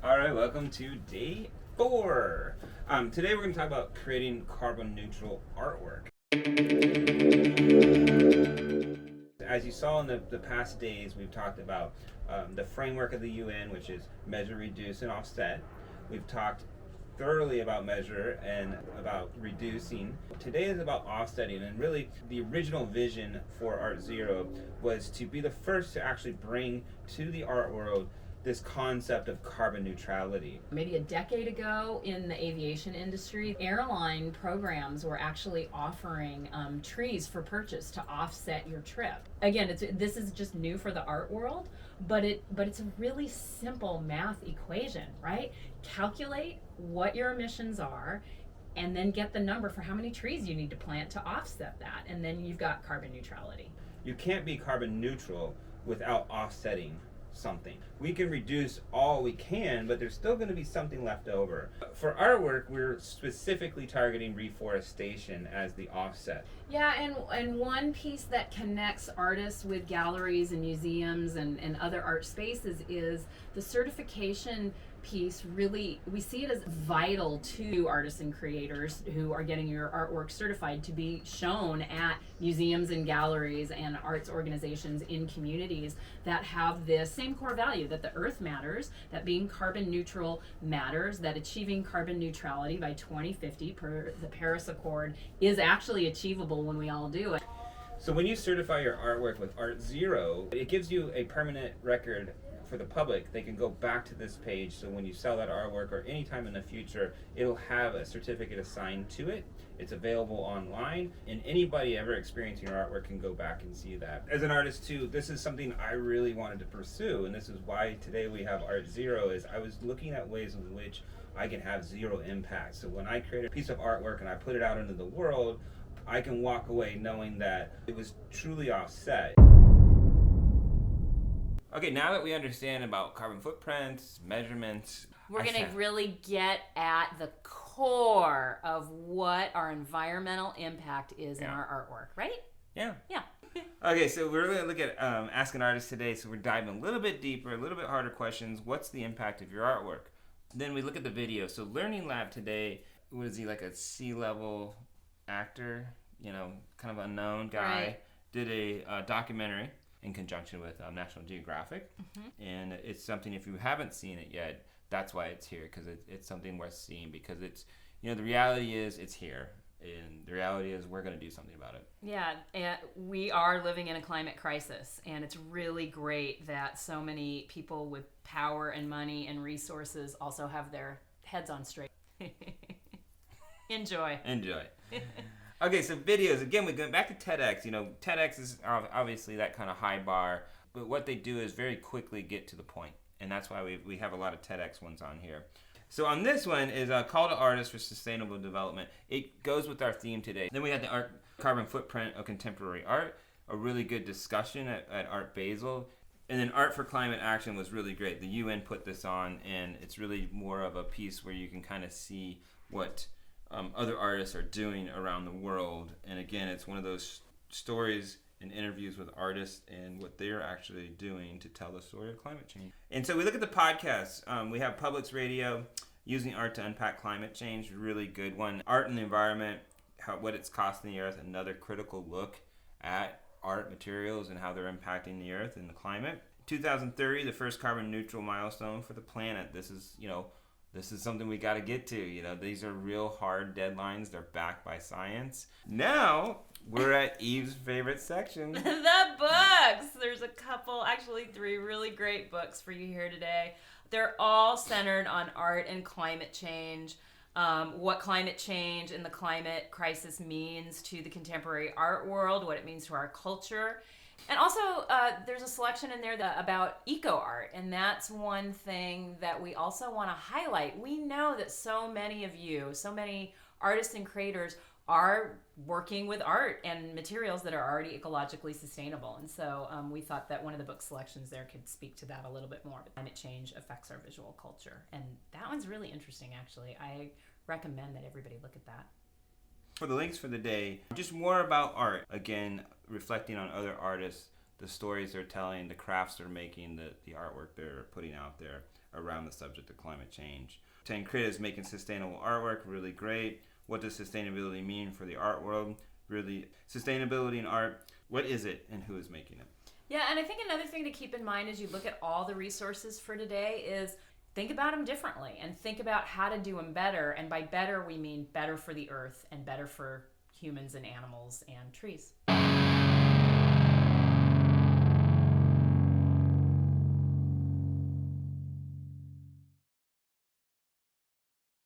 All right, welcome to day 4. Today we're going to talk about creating carbon neutral artwork. As you saw in the past days, we've talked about the framework of the UN, which is measure, reduce, and offset. We've talked thoroughly about measure and about reducing. Today is about offsetting, and really the original vision for Art Zero was to be the first to actually bring to the art world this concept of carbon neutrality. Maybe a decade ago in the aviation industry, airline programs were actually offering trees for purchase to offset your trip. Again, this is just new for the art world, but it's a really simple math equation, right? Calculate what your emissions are, and then get the number for how many trees you need to plant to offset that, and then you've got carbon neutrality. You can't be carbon neutral without offsetting something. We can reduce all we can, but there's still going to be something left over. For our work, we're specifically targeting reforestation as the offset. Yeah, and one piece that connects artists with galleries and museums and other art spaces is the certification piece. Really, we see it as vital to artists and creators who are getting your artwork certified to be shown at museums and galleries and arts organizations in communities that have this same core value, that the earth matters, that being carbon neutral matters, that achieving carbon neutrality by 2050 per the Paris Accord is actually achievable when we all do it. So when you certify your artwork with Art Zero, it gives you a permanent record for the public. They can go back to this page, so when you sell that artwork or anytime in the future, it'll have a certificate assigned to it. It's available online, and anybody ever experiencing your artwork can go back and see that. As an artist too, this is something I really wanted to pursue, and this is why today we have Art Zero. Is I was looking at ways in which I can have zero impact. So when I create a piece of artwork and I put it out into the world, I can walk away knowing that it was truly offset. Okay, now that we understand about carbon footprints, measurements, we're going to really get at the core of what our environmental impact is in our artwork, right? Yeah. Yeah. Okay, so we're going to look at Ask an Artist today. So we're diving a little bit deeper, a little bit harder questions. What's the impact of your artwork? Then we look at the video. So Learning Lab today, was he like a C-level actor, kind of unknown guy, right. Did a documentary in conjunction with National Geographic. Mm-hmm. And it's something, if you haven't seen it yet, that's why it's here, because it's something worth seeing, because it's, the reality is it's here. And the reality is we're going to do something about it. Yeah, and we are living in a climate crisis, and it's really great that so many people with power and money and resources also have their heads on straight. Enjoy. Okay, so videos. Again, we go back to TEDx. TEDx is obviously that kind of high bar, but what they do is very quickly get to the point, and that's why we have a lot of TEDx ones on here. So on this one is a call to artists for sustainable development. It goes with our theme today. Then we had the carbon footprint of contemporary art, a really good discussion at Art Basel. And then Art for Climate Action was really great. The UN put this on, and it's really more of a piece where you can kind of see what other artists are doing around the world. And again, it's one of those stories and interviews with artists and what they're actually doing to tell the story of climate change. And so we look at the podcasts. We have Publix Radio, Using Art to Unpack Climate Change, really good one. Art and the Environment, what it's costing the earth, another critical look at art materials and how they're impacting the earth and the climate. 2030, the first carbon neutral milestone for the planet. This is something we got to get to. These are real hard deadlines. They're backed by science. Now we're at Eve's favorite section. The books. There's a couple, actually 3 really great books for you here today. They're all centered on art and climate change, what climate change and the climate crisis means to the contemporary art world, what it means to our culture. And also, there's a selection in there about eco-art, and that's one thing that we also want to highlight. We know that so many of you, so many artists and creators are working with art and materials that are already ecologically sustainable. And so we thought that one of the book selections there could speak to that a little bit more. Climate change affects our visual culture. And that one's really interesting, actually. I recommend that everybody look at that. For the links for the day, just more about art. Again, reflecting on other artists, the stories they're telling, the crafts they're making, the artwork they're putting out there. around the subject of climate change. 10 creatives making sustainable artwork, really great. What does sustainability mean for the art world? Really, sustainability in art, what is it and who is making it? Yeah, and I think another thing to keep in mind as you look at all the resources for today is think about them differently and think about how to do them better. And by better, we mean better for the earth and better for humans and animals and trees.